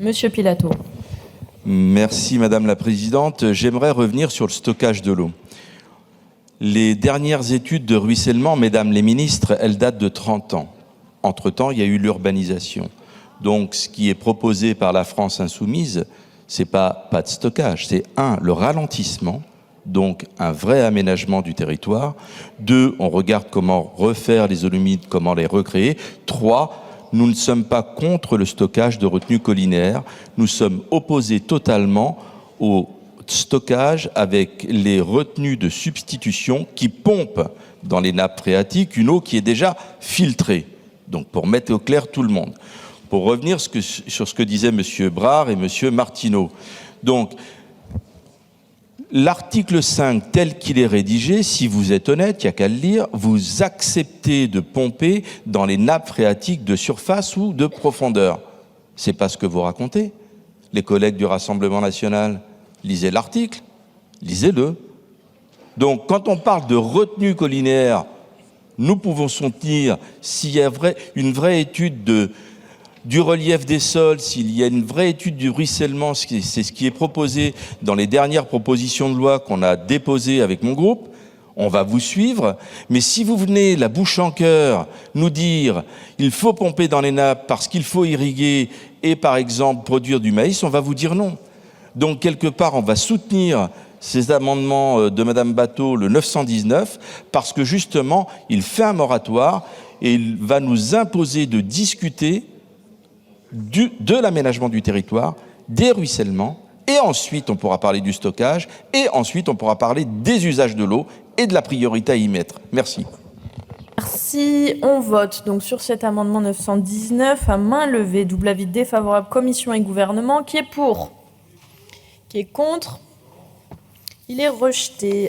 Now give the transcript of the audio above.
Monsieur Pilato. Merci Madame la Présidente. J'aimerais revenir sur le stockage de l'eau. Les dernières études de ruissellement, Mesdames les ministres, elles datent de 30 ans. Entre-temps, il y a eu l'urbanisation. Donc, ce qui est proposé par la France insoumise, c'est pas de stockage, c'est le ralentissement, donc un vrai aménagement du territoire. 2, on regarde comment refaire les zones humides, comment les recréer. 3, nous ne sommes pas contre le stockage de retenues collinaires. Nous sommes opposés totalement au stockage avec les retenues de substitution qui pompent dans les nappes phréatiques une eau qui est déjà filtrée. Donc, pour mettre au clair tout le monde. Pour revenir sur ce que disaient M. Brard et M. Martineau. Donc, l'article 5, tel qu'il est rédigé, si vous êtes honnête, il n'y a qu'à le lire, vous acceptez de pomper dans les nappes phréatiques de surface ou de profondeur. C'est pas ce que vous racontez. Les collègues du Rassemblement national, lisez l'article, lisez-le. Donc, quand on parle de retenue collinaire, nous pouvons soutenir s'il y a une vraie étude du relief des sols, s'il y a une vraie étude du ruissellement, c'est ce qui est proposé dans les dernières propositions de loi qu'on a déposées avec mon groupe, on va vous suivre. Mais si vous venez la bouche en cœur nous dire il faut pomper dans les nappes parce qu'il faut irriguer et par exemple produire du maïs, on va vous dire non. Donc quelque part on va soutenir ces amendements de Madame Batho, le 919, parce que justement, il fait un moratoire et il va nous imposer de discuter de l'aménagement du territoire, des ruissellements, et ensuite on pourra parler du stockage, et ensuite on pourra parler des usages de l'eau et de la priorité à y mettre. Merci. Merci. On vote donc sur cet amendement 919 à main levée. Double avis défavorable, commission et gouvernement. Qui est pour? Qui est contre? Il est rejeté.